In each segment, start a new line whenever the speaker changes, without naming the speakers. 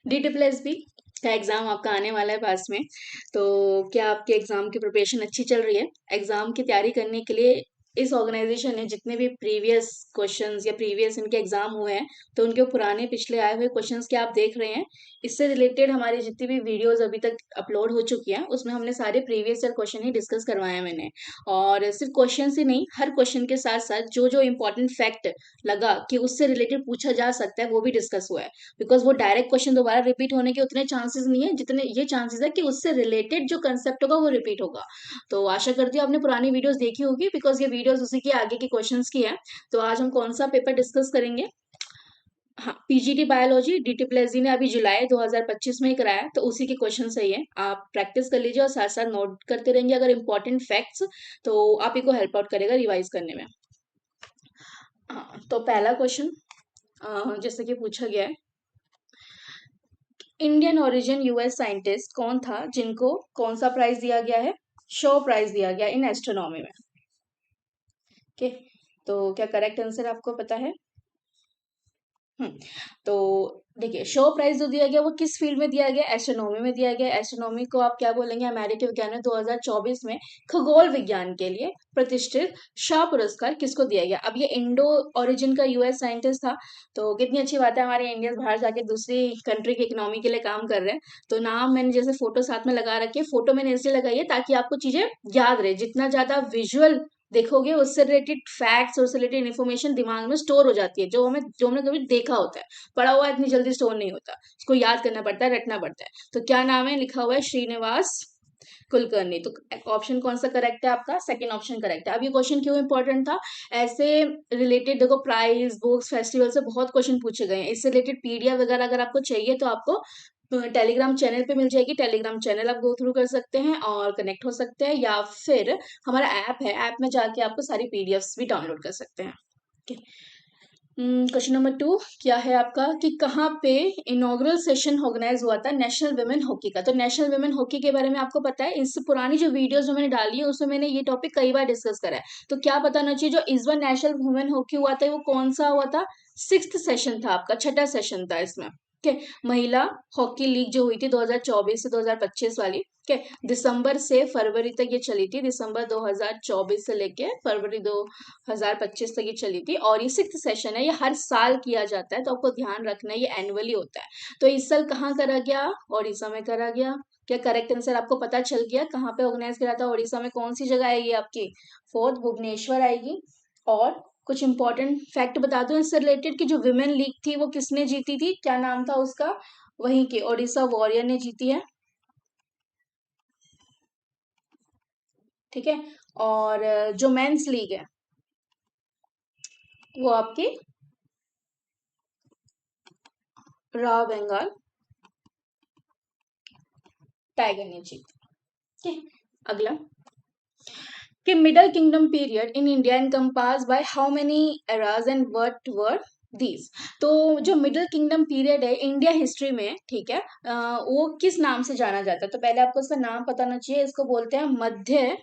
DSSB का exam आपका आने वाला है पास में, तो क्या आपके एग्ज़ाम की प्रिपरेशन अच्छी चल रही है? एग्ज़ाम की तैयारी करने के लिए इस ऑर्गेनाइज़ेशन ने जितने भी प्रीवियस क्वेश्चंस या प्रीवियस इनके एग्ज़ाम हुए हैं, तो उनके पुराने पिछले आए हुए क्वेश्चंस क्या आप देख रहे हैं? इससे रिलेटेड हमारी जितनी भी वीडियोज़ अभी तक अपलोड हो चुकी हैं, उसमें हमने सारे प्रीवियस ईयर क्वेश्चन ही डिस्कस करवाए हैं मैंने। और सिर्फ़ क्वेश्चंस ही नहीं, हर क्वेश्चन के साथ-साथ जो-जो इम्पोर्टेंट फैक्ट लगा कि उससे रिलेटेड पूछा जा सकता है, वो भी डिस्कस हुआ है। बिकॉज़ वो डायरेक्ट क्वेश्चन दोबारा रिपीट होने के उतने चांसेस नहीं है, जितने ये चांसेस है कि उससे रिलेटेड जो कांसेप्ट होगा वो रिपीट होगा। तो आशा करती हूँ आपने पुरानी वीडियोज़ देखी होगी बिकॉज़ ये वीडियोज़ उसी के आगे के क्वेश्चन्स की है। तो आज हम कौन-सा पेपर डिस्कस करेंगे? हाँ, पीजीटी बायोलॉजी डीटीपीएससी ने अभी जुलाई 2025 में ही कराया है, तो उसी के क्वेश्चन सही है। आप प्रैक्टिस कर लीजिए और साथ-साथ नोट करते रहेंगे अगर इम्पोर्टेंट फैक्ट्स, तो आप ही को हेल्प आउट करेगा रिवाइज़ करने में। हाँ, तो पहला क्वेश्चन जैसे कि पूछा गया है, इंडियन ओरिजिन यूएस साइंटिस्ट कौन था जिनको कौन सा प्राइज दिया गया है? शो प्राइज दिया गया इन एस्ट्रोनॉमी में। ओके, तो क्या करेक्ट आंसर आपको पता है? हुँ, तो देखिए शो प्राइज़ जो दिया गया वो किस फ़ील्ड में दिया गया? एस्ट्रोनॉमी में दिया गया। एस्ट्रोनॉमी को आप क्या बोलेंगे? अमेरिकी विज्ञान में 2024 में खगोल विज्ञान के लिए प्रतिष्ठित शाह पुरस्कार किसको दिया गया? अब ये इंडो ओरिजिन का यूएस साइंटिस्ट था, तो कितनी अच्छी बात है हमारे इंडियंस बाहर जाके दूसरी कंट्री की इकोनॉमी के लिए काम कर रहे हैं। तो नाम मैंने जैसे फ़ोटो साथ में लगा रखी है, फ़ोटो मैंने इसलिए लगाई है ताकि आपको चीज़ें याद रहे। जितना ज़्यादा विज़ुअल देखोगे उससे रिलेटेड फैक्ट्स, उससे रिलेटेड इन्फॉर्मेशन दिमाग में स्टोर हो जाती है, जो हमने कभी देखा होता है। पढ़ा हुआ इतनी जल्दी स्टोर नहीं होता, उसको याद करना पड़ता है, रटना पड़ता है। तो क्या नाम है? लिखा हुआ है श्रीनिवास कुलकर्णी। तो ऑप्शन कौन सा करेक्ट है आपका? सेकंड ऑप्शन करेक्ट है। अब ये क्वेश्चन क्यों इंपॉर्टेंट था? ऐसे रिलेटेड देखो प्राइज, बुक्स, फेस्टिवल से बहुत क्वेश्चन पूछे गए हैं। इससे रिलेटेड पीडीएफ वगैरह अगर आपको चाहिए तो आपको टेलीग्राम चैनल पे मिल जाएगी। टेलीग्राम चैनल आप गो थ्रू कर सकते हैं और कनेक्ट हो सकते हैं, या फिर हमारा ऐप है, ऐप में जाके आपको सारी पीडीएफ्स भी डाउनलोड कर सकते हैं। ओके। क्वेश्चन नंबर 2 क्या है आपका कि कहाँ पे इनॉग्रल सेशन ऑर्गेनाइज हुआ था नेशनल वुमेन हॉकी का? तो नेशनल वुमेन हॉकी के बारे में आपको पता है, इससे पुरानी जो वीडियोस जो मैंने डाली है उसमें मैंने ये टॉपिक कई बार डिस्कस करा है। तो क्या पता होना चाहिए जो इस बार नेशनल वुमेन हॉकी हुआ था वो कौन सा हुआ था? 6th सेशन था आपका, छठा सेशन था इसमें। ठीक है, महिला हॉकी लीग जो हुई थी 2024 से 2025 वाली। ठीक है, दिसंबर से फरवरी तक ये चली थी, दिसंबर 2024 से लेके फरवरी 2025 तक ये चली थी, और ये 6th सेशन है, ये हर साल किया जाता है, तो आपको ध्यान रखना है ये एनुअली होता है। तो इस साल कहाँ करा गया? ओडिशा में करा गया। क्या करेक्ट आंसर आपको पता चल गया कहाँ पे ऑर्गेनाइज करा था? ओडिशा में कौन सी जगह आएगी आपकी? फोर्थ भुवनेश्वर आएगी। और कुछ इंपॉर्टेंट फैक्ट बता दूं इससे रिलेटेड कि जो विमेन लीग थी वो किसने जीती थी, क्या नाम था उसका? वहीं के ओडिशा वॉरियर ने जीती है। ठीक है, और जो मेंस लीग है वो आपकी रॉ बंगाल टाइगर ने जीती। ठीक है, अगला कि middle kingdom period in India encompassed by how many eras and what were these? तो जो मिडल किंगडम पीरियड है इंडिया हिस्ट्री में, ठीक है, वो किस नाम से जाना जाता है? तो पहले आपको इसका नाम पता होना चाहिए। इसको बोलते हैं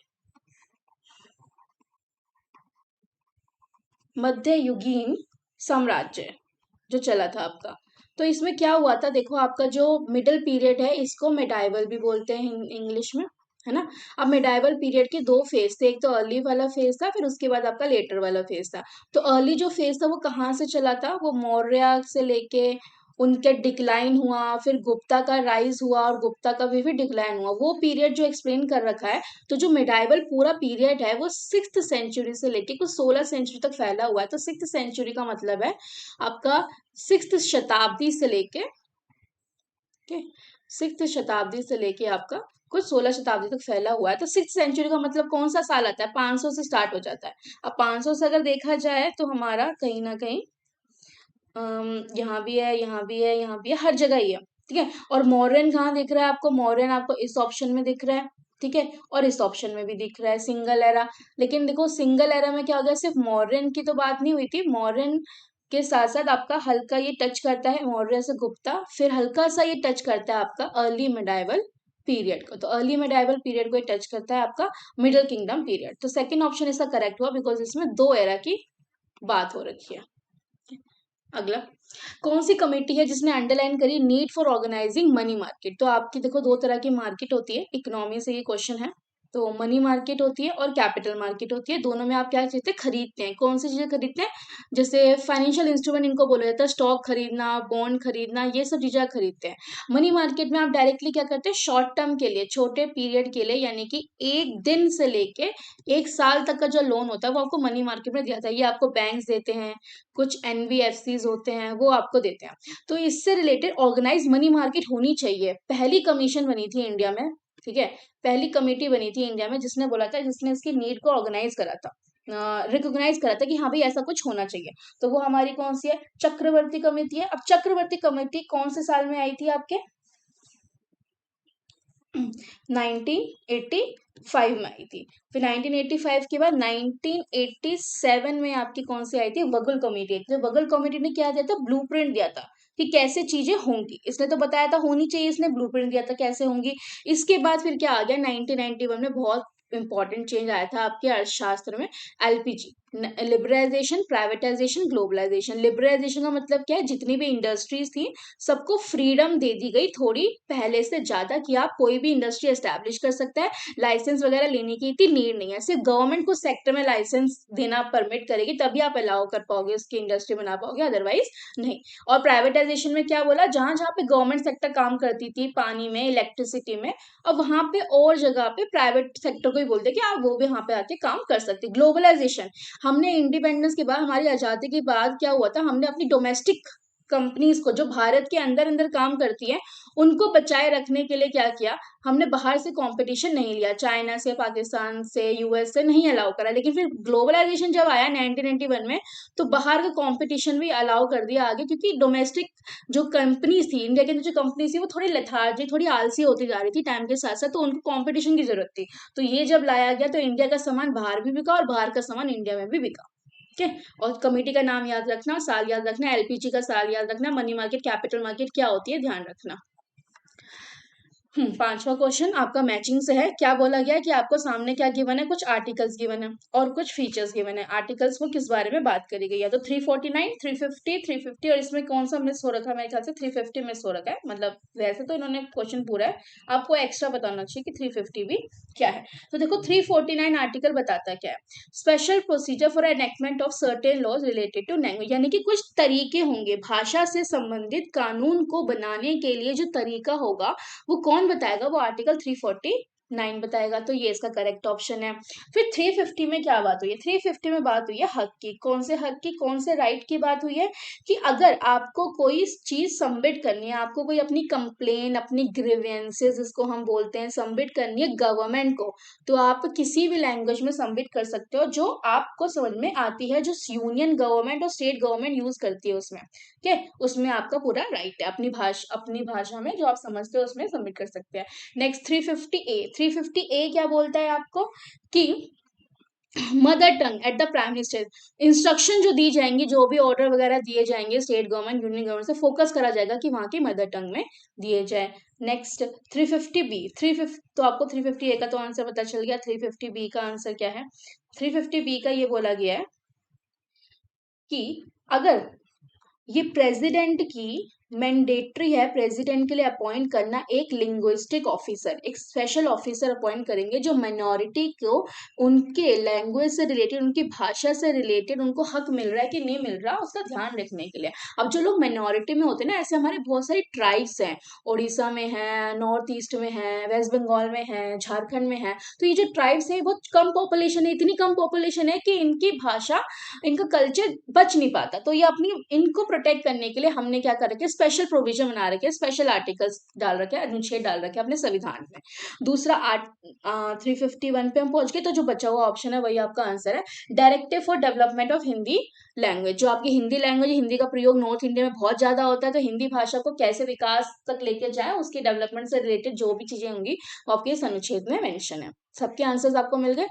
मध्ययुगीन साम्राज्य जो चला था आपका। तो इसमें क्या हुआ था देखो, आपका जो मिडल पीरियड है इसको मेडाइवल भी बोलते हैं इंग्लिश में, है ना? अब मेडाइवल पीरियड के दो फेज थे, एक तो अर्ली वाला फेज था, फिर उसके बाद आपका लेटर वाला फेज था। तो अर्ली जो फेज था वो कहाँ से चला था? वो मौर्य से लेके उनके डिक्लाइन हुआ, फिर गुप्ता का राइज हुआ और गुप्ता का भी फिर डिक्लाइन हुआ, वो पीरियड जो एक्सप्लेन कर रखा है। तो जो मिडाइवल पूरा पीरियड है वो 6th सेंचुरी से लेके कुछ 16 सेंचुरी तक फैला हुआ है। तो 6th सेंचुरी का मतलब है आपका 6th शताब्दी से लेके, ठीक, 6th शताब्दी से लेके आपका कुछ 16 शताब्दी तक फैला हुआ है। तो 6th सेंचुरी का मतलब कौन सा साल आता है? 500 से स्टार्ट हो जाता है। अब 500 से अगर देखा जाए तो हमारा कहीं ना कहीं यहाँ भी है, यहाँ भी है, यहाँ भी है, हर जगह ही है। ठीक है, और मॉडर्न कहाँ दिख रहा है आपको? मॉडर्न आपको इस ऑप्शन में दिख रहा है। ठीक है, और इस ऑप्शन में भी दिख रहा है सिंगल एरा। लेकिन देखो सिंगल एरा में क्या हो गया, सिर्फ मॉडर्न की तो बात नहीं हुई थी, मॉडर्न के साथ साथ आपका हल्का ये टच करता है मौर्य से गुप्ता, फिर हल्का सा ये टच करता है आपका अर्ली मिडाइवल पीरियड को। तो अर्ली मिडाइवल पीरियड को ये टच करता है आपका मिडिल किंगडम पीरियड। तो सेकंड ऑप्शन इसका करेक्ट हुआ बिकॉज इसमें दो एरा की बात हो रखी है। अगला, कौन सी कमेटी है जिसने अंडरलाइन करी need for organising money market? तो आपकी देखो दो तरह की मार्केट होती है, इकोनॉमी से ये क्वेश्चन है। तो मनी मार्केट होती है और कैपिटल मार्केट होती है, दोनों में आप क्या चीजें खरीदते हैं, कौन सी चीजें खरीदते हैं? जैसे फाइनेंशियल इंस्ट्रूमेंट इनको बोला जाता है, स्टॉक खरीदना, बॉन्ड खरीदना, ये सब चीजें आप खरीदते हैं। मनी मार्केट में आप डायरेक्टली क्या करते हैं, शॉर्ट टर्म के लिए, छोटे पीरियड के लिए, यानी कि एक दिन से लेके एक साल तक का जो लोन होता है वो आपको मनी मार्केट में दिया जाता है। ये आपको बैंक्स देते हैं, कुछ एनबीएफसीज होते हैं वो आपको देते हैं। तो इससे रिलेटेड ऑर्गेनाइज मनी मार्केट होनी चाहिए। पहली कमीशन बनी थी इंडिया में, ठीक है, पहली कमेटी बनी थी इंडिया में जिसने बोला था, जिसने इसकी नीड को ऑर्गेनाइज करा था, रिकॉग्नाइज करा था कि हाँ भाई ऐसा कुछ होना चाहिए। तो वो हमारी कौन सी है, चक्रवर्ती कमेटी है। अब चक्रवर्ती कमेटी कौन से साल में आई थी आपके 1985 में आई थी। फिर 1985 के बाद 1987 में आपकी कौन सी आई थी, वगल कमेटी। तो वगल कमेटी ने क्या दिया था, ब्लूप्रिंट दिया था कि कैसे चीजें होंगी। इसने तो बताया था होनी चाहिए, इसने ब्लूप्रिंट दिया था कैसे होंगी। इसके बाद फिर क्या आ गया, 1991 में बहुत इंपॉर्टेंट चेंज आया था आपके अर्थशास्त्र में, LPG, liberalisation, privatisation, globalisation. Liberalisation का मतलब क्या है, जितनी भी इंडस्ट्रीज थी सबको फ्रीडम दे दी गई थोड़ी पहले से ज्यादा, कि आप कोई भी इंडस्ट्री एस्टैब्लिश कर सकता है, लाइसेंस वगैरह लेने की इतनी नीड नहीं है, सिर्फ गवर्नमेंट को सेक्टर में लाइसेंस देना परमिट करेगी तभी आप अलाउ कर पाओगे, उसकी इंडस्ट्री बना पाओगे, अदरवाइज नहीं। और प्राइवेटाइजेशन में क्या बोला, जहां जहां पे गवर्नमेंट सेक्टर काम करती थी, पानी में, इलेक्ट्रिसिटी में, और वहां पे और जगह पे प्राइवेट सेक्टर को ही बोलते कि आप वो भी वहां पे आके काम कर सकते। ग्लोबलाइजेशन, हमने इंडिपेंडेंस के बाद, हमारी आजादी के बाद क्या हुआ था, हमने अपनी डोमेस्टिक कंपनीज को जो भारत के अंदर अंदर काम करती है उनको बचाए रखने के लिए क्या किया, हमने बाहर से कंपटीशन नहीं लिया, चाइना से, पाकिस्तान से, यूएस से नहीं अलाउ करा। लेकिन फिर ग्लोबलाइजेशन जब आया 1991 में, तो बाहर का कंपटीशन भी अलाउ कर दिया आगे, क्योंकि डोमेस्टिक जो कंपनीज थी, इंडिया के अंदर जो कंपनीज थी वो थोड़ी लेथार्जी, थोड़ी आलसी होती जा रही थी टाइम के साथ साथ, तो उनको कंपटीशन की जरूरत थी। तो ये जब लाया गया तो इंडिया का सामान बाहर भी बिका और बाहर का सामान इंडिया में भी बिका। ठीक है, और कमेटी का नाम याद रखना, साल याद रखना, एलपीजी का साल याद रखना, मनी मार्केट, कैपिटल मार्केट क्या होती है ध्यान रखना। पांचवा क्वेश्चन आपका मैचिंग से है। क्या बोला गया है कि आपको सामने क्या गिवन है, कुछ आर्टिकल्स गिवन है और कुछ फीचर्स गिवन है। आर्टिकल्स को किस बारे में बात करी गई है, तो 349, 350, 350, और इसमें कौन सा मिस हो रखा है, मेरे ख्याल से 350 मिस हो रखा है। मतलब वैसे तो इन्होंने क्वेश्चन पूरा है, आपको एक्स्ट्रा बताना चाहिए कि 350 भी क्या है। तो देखो 349 आर्टिकल बताता क्या है, special procedure for enactment of certain laws related to language, यानी कि कुछ तरीके होंगे भाषा से संबंधित कानून को बनाने के लिए, जो तरीका होगा वो कौन बताएगा, वो आर्टिकल 349 बताएगा। तो ये इसका करेक्ट ऑप्शन है। फिर 350 में क्या बात हुई है, 350 में बात हुई है हक की। कौन से हक की, कौन से राइट की बात हुई है, कि अगर आपको कोई चीज सबमिट करनी है, आपको कोई अपनी कंप्लेन, अपनी ग्रीवेंसेस जिसको हम बोलते हैं, सबमिट करनी है गवर्नमेंट को, तो आप किसी भी लैंग्वेज में सबमिट कर सकते हो जो आपको समझ में आती है, जो यूनियन गवर्नमेंट और स्टेट गवर्नमेंट यूज करती है उसमें। ठीक है, उसमें आपका पूरा राइट है, अपनी भाषा में जो आप समझते हो उसमें सबमिट कर सकते हैं। नेक्स्ट 350A, 350A क्या बोलता है आपको, कि mother tongue at the prime minister, instruction जो दी जाएंगी, जो भी ऑर्डर वगैरह दिए जाएंगे स्टेट गवर्नमेंट, यूनियन गवर्नमेंट से, फोकस करा जाएगा कि वहां की मदर टंग में दिए जाए। नेक्स्ट 350B, 350, तो आपको 350A का तो आंसर पता चल गया, 350B का आंसर क्या है। 350B का ये बोला गया है कि अगर ये प्रेसिडेंट की मैंडेटरी है, प्रेसिडेंट के लिए अपॉइंट करना एक लिंग्विस्टिक ऑफिसर, एक स्पेशल ऑफिसर अपॉइंट करेंगे जो माइनॉरिटी को उनके लैंग्वेज से रिलेटेड, उनकी भाषा से रिलेटेड उनको हक मिल रहा है कि नहीं मिल रहा उसका ध्यान रखने के लिए। अब जो लोग माइनॉरिटी में होते हैं ना, ऐसे हमारे बहुत सारी ट्राइब्स हैं, उड़ीसा में है, नॉर्थ ईस्ट में है, वेस्ट बंगाल में है, झारखंड में है। तो ये जो ट्राइब्स है बहुत कम पॉपुलेशन है, इतनी कम पॉपुलेशन है कि इनकी भाषा, इनका कल्चर बच नहीं पाता। तो ये अपनी इनको प्रोटेक्ट करने के लिए हमने क्या कर रखे, स्पेशल प्रोविजन बना रखे, स्पेशल आर्टिकल्स डाल रखे, अनुच्छेद डाल रखे अपने संविधान में। दूसरा 351 पे हम पहुंच गए, तो जो बचा हुआ ऑप्शन है वही आपका आंसर है, directive for development of Hindi language. जो आपकी हिंदी लैंग्वेज, हिंदी का प्रयोग नॉर्थ इंडिया में बहुत ज्यादा होता है, तो हिंदी भाषा को कैसे विकास तक लेके जाए, उसके डेवलपमेंट से रिलेटेड जो भी चीजें होंगी वो आपके इस अनुच्छेद में मेंशन है। सबके आंसर्स आपको मिल गए।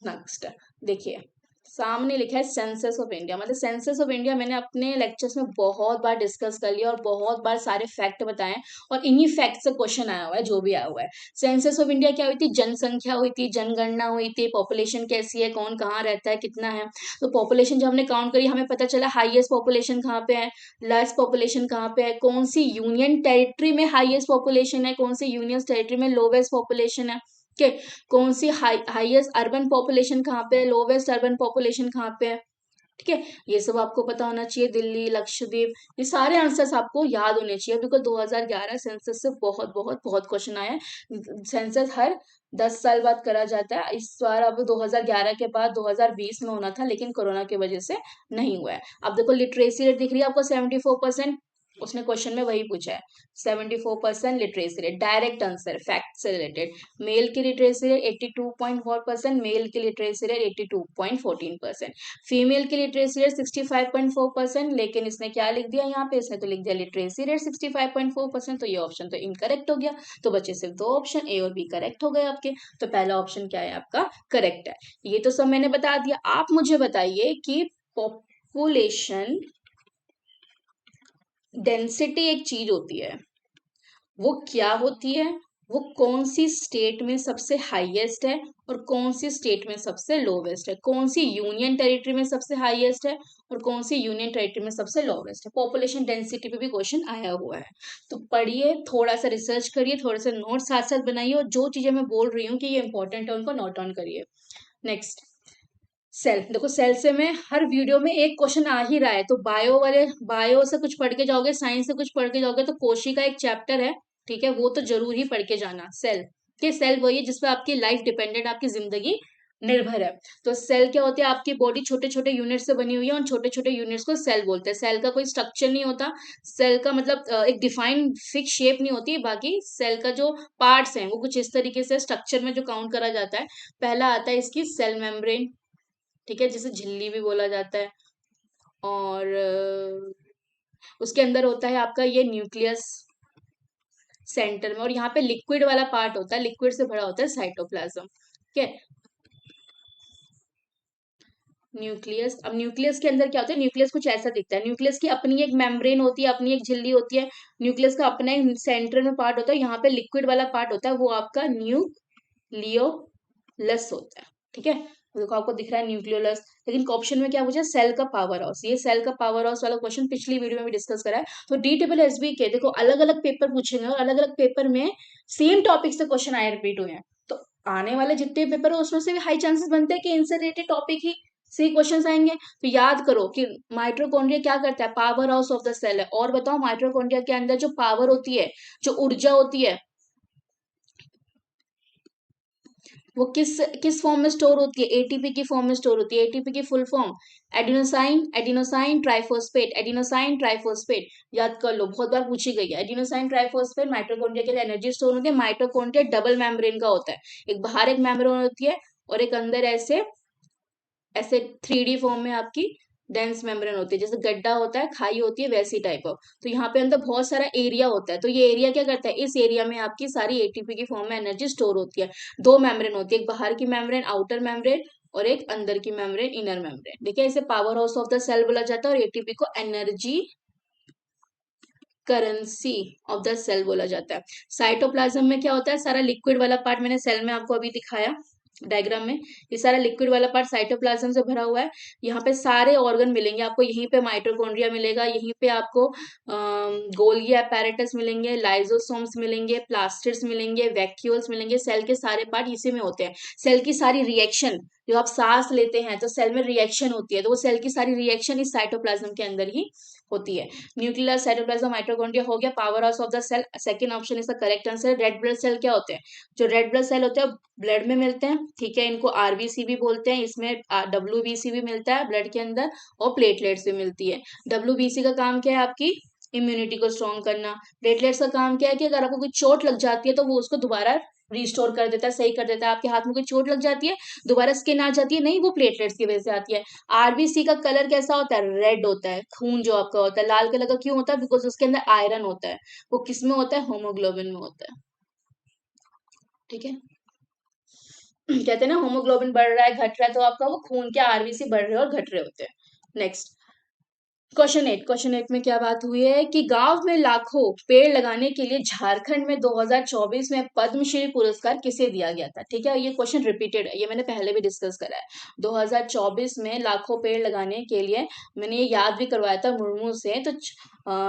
नेक्स्ट देखिए, सामने लिखा है सेंसस ऑफ इंडिया, मतलब सेंसस ऑफ इंडिया मैंने अपने लेक्चर्स में बहुत बार डिस्कस कर लिया और बहुत बार सारे फैक्ट बताए और इन्हीं फैक्ट से क्वेश्चन आया हुआ है, जो भी आया हुआ है। सेंसस ऑफ इंडिया क्या हुई थी? जनसंख्या हुई थी, जनगणना हुई थी, पॉपुलेशन कैसी है, कौन कहाँ रहता है, कितना है। तो पॉपुलेशन जब हमने काउंट करी हमें पता चला हाईएस्ट पॉपुलेशन कहाँ पे है, लेस पॉपुलेशन कहाँ पे है, कौन सी यूनियन टेरिटरी में हाईएस्ट पॉपुलेशन है, कौन सी यूनियन टेरिटरी में लोवेस्ट पॉपुलेशन है। ठीक है, कौन सी हाईएस्ट अर्बन पॉपुलेशन कहाँ पे है, लोवेस्ट अर्बन पॉपुलेशन कहाँ पे है। ठीक है, ये सब आपको पता होना चाहिए। दिल्ली, लक्षद्वीप, ये सारे आंसर्स आपको याद होने चाहिए बिकॉज 2011 सेंसस से बहुत बहुत बहुत क्वेश्चन आए हैं। सेंसस हर 10 साल बाद करा जाता है। इस बार अब 2011 के बाद 2020 में होना था, लेकिन कोरोना की वजह से नहीं हुआ है। अब देखो लिटरेसी रेट दिख रही है आपको 74%, उसने क्वेश्चन में वही पूछा है 74% literacy rate, direct answer fact से रिलेटेड। मेल की लिटरेसी रेट 82.4%, मेल की लिटरेसी रेट 82.14%, फीमेल की लिटरेसी रेट 65.4%, लेकिन इसने क्या लिख दिया यहाँ पे, इसने तो लिख दिया लिटरेसी रेट 65.4%, तो ये ऑप्शन तो इनकरेक्ट हो गया। तो बचे सिर्फ दो ऑप्शन, ए और बी करेक्ट हो गए आपके। तो पहला ऑप्शन क्या है आपका, करेक्ट है। ये तो सब मैंने बता दिया। आप मुझे बताइए कि पॉपुलेशन डेंसिटी एक चीज होती है, वो क्या होती है, वो कौन सी स्टेट में सबसे हाईएस्ट है और कौन सी स्टेट में सबसे लोवेस्ट है, कौन सी यूनियन टेरिटरी में सबसे हाईएस्ट है और कौन सी यूनियन टेरिटरी में सबसे लोवेस्ट है। पॉपुलेशन डेंसिटी पे भी क्वेश्चन आया हुआ है। तो पढ़िए, थोड़ा सा रिसर्च करिए, थोड़ा सा नोट साथ साथ बनाइए और जो चीजें मैं बोल रही हूँ कि ये इंपॉर्टेंट है उनको नोट डाउन करिए। Next, cell. देखो सेल से मैं हर वीडियो में एक क्वेश्चन आ ही रहा है, तो बायो से कुछ पढ़ के जाओगे, साइंस से कुछ पढ़ के जाओगे, तो कोशिका एक चैप्टर है, ठीक है, वो तो जरूर ही पढ़ के जाना। सेल के सेल वही है जिसपे आपकी लाइफ डिपेंडेंट, आपकी जिंदगी निर्भर है। तो सेल क्या होती है, आपकी बॉडी छोटे छोटे यूनिट से बनी हुई है, और छोटे छोटे यूनिट्स को सेल बोलते हैं। सेल का कोई स्ट्रक्चर नहीं होता, सेल का मतलब एक डिफाइंड फिक्स शेप नहीं होती, बाकी सेल का जो पार्ट्स हैं वो कुछ इस तरीके से स्ट्रक्चर में जो काउंट करा जाता है। पहला आता है इसकी सेल मेम्ब्रेन, ठीक है, जिसे झिल्ली भी बोला जाता है। और उसके अंदर होता है आपका ये न्यूक्लियस सेंटर में, और यहाँ पे लिक्विड वाला पार्ट होता है, लिक्विड से भरा होता है साइटोप्लाज्म। ठीक है, न्यूक्लियस। अब न्यूक्लियस के अंदर क्या होता है, न्यूक्लियस कुछ ऐसा दिखता है। न्यूक्लियस की अपनी एक मेम्ब्रेन होती है, अपनी एक झिल्ली होती है। न्यूक्लियस का अपना एक सेंटर में पार्ट होता है, यहाँ पे लिक्विड वाला पार्ट होता है, वो आपका न्यूक्लियोलस होता है। ठीक है, तो देखो आपको दिख रहा है न्यूक्लियोलस, लेकिन ऑप्शन में क्या पूछा, सेल का पावर हाउस। ये सेल का पावर हाउस वाला क्वेश्चन पिछली वीडियो में भी डिस्कस करा है। तो DSSB के देखो अलग अलग पेपर पूछेंगे और अलग अलग पेपर में सेम टॉपिक से क्वेश्चन आए, रिपीट हुए हैं। तो आने वाले जितने पेपर है उसमें से भी हाई चांसेस बनते हैं कि इनसे रिलेटेड टॉपिक ही से क्वेश्चन आएंगे। तो याद करो कि माइटोकॉन्ड्रिया क्या करता है, power house of the cell है। और बताओ माइटोकॉन्ड्रिया के अंदर जो पावर होती है, जो ऊर्जा होती है, वो किस किस फॉर्म में स्टोर होती है, एटीपी की फॉर्म में स्टोर होती है। एटीपी की full form adenosine adenosine triphosphate, adenosine triphosphate. याद कर लो, बहुत बार पूछी गई है। एडिनोसाइन ट्राइफॉस्फेट माइटोकॉन्ड्रिया के लिए एनर्जी स्टोर होती है। माइटोकॉन्ड्रिया डबल मेम्ब्रेन का होता है, एक बाहर एक मेम्ब्रेन होती है और एक अंदर ऐसे ऐसे 3D फॉर्म में आपकी डेंस मेम्ब्रेन होती है, जैसे गड्ढा होता है, खाई होती है, वैसी टाइप ऑफ। तो यहाँ पे अंदर बहुत सारा एरिया होता है, तो ये एरिया क्या करता है, इस एरिया में आपकी सारी एटीपी की फॉर्म में एनर्जी स्टोर होती है। दो मेम्ब्रेन होती है, एक बाहर की मेम्ब्रेन आउटर मेम्ब्रेन और एक अंदर की मेम्ब्रेन इनर मेम्ब्रेन। देखिए इसे power house of the cell बोला जाता है और एटीपी को energy currency of the cell बोला जाता है। साइटोप्लाज्म में क्या होता है, सारा लिक्विड वाला पार्ट मैंने सेल में आपको अभी दिखाया डायग्राम में, ये सारा लिक्विड वाला पार्ट साइटोप्लाज्म से भरा हुआ है। यहाँ पे सारे ऑर्गन मिलेंगे आपको, यहीं पे माइटोकॉन्ड्रिया मिलेगा, यहीं पे आपको गोल्गी apparatus मिलेंगे, लाइजोसोम्स मिलेंगे, प्लास्टिड्स मिलेंगे, वैक्यूल्स मिलेंगे। सेल के सारे पार्ट इसी में होते हैं। सेल की सारी रिएक्शन, जो आप सांस लेते हैं तो सेल में रिएक्शन होती है, तो वो सेल की सारी रिएक्शन इस साइटोप्लाज्म के अंदर ही होती है। न्यूक्लियर साइटोप्लाज्म माइटोकॉन्ड्रिया हो गया, power house of the cell, second option इसका correct answer. Red blood cell क्या होते हैं, जो रेड ब्लड सेल होते हैं ब्लड में मिलते हैं, ठीक है, इनको आरबीसी भी बोलते हैं, इसमें डब्ल्यूबीसी भी मिलता है ब्लड के अंदर और प्लेटलेट्स भी मिलती है। डब्ल्यूबीसी का काम क्या है, आपकी इम्यूनिटी को स्ट्रॉन्ग करना। प्लेटलेट्स का काम क्या है कि अगर आपको कोई चोट लग जाती है तो वो उसको दोबारा रिस्टोर कर देता है, सही कर देता है। आपके हाथ में कोई चोट लग जाती है, दोबारा स्किन आ जाती है, नहीं, वो प्लेटलेट्स की वजह से आती है। आरबीसी का कलर कैसा होता है, रेड होता है, खून जो आपका होता है। लाल कलर का क्यों होता है, बिकॉज उसके अंदर आयरन होता है, वो किस में होता है, होमोग्लोबिन में होता है। ठीक है, कहते हैं ना होमोग्लोबिन बढ़ रहा है घट रहा है, तो आपका वो खून के आरबीसी बढ़ रहे हैं और घट रहे होते हैं। नेक्स्ट क्वेश्चन 8 में क्या बात हुई है कि गांव में लाखों पेड़ लगाने के लिए झारखंड में 2024 में पद्मश्री पुरस्कार किसे दिया गया था। ठीक है, ये क्वेश्चन रिपीटेड है, ये मैंने पहले भी डिस्कस करा है। 2024 में लाखों पेड़ लगाने के लिए मैंने ये याद भी करवाया था मुर्मू से, तो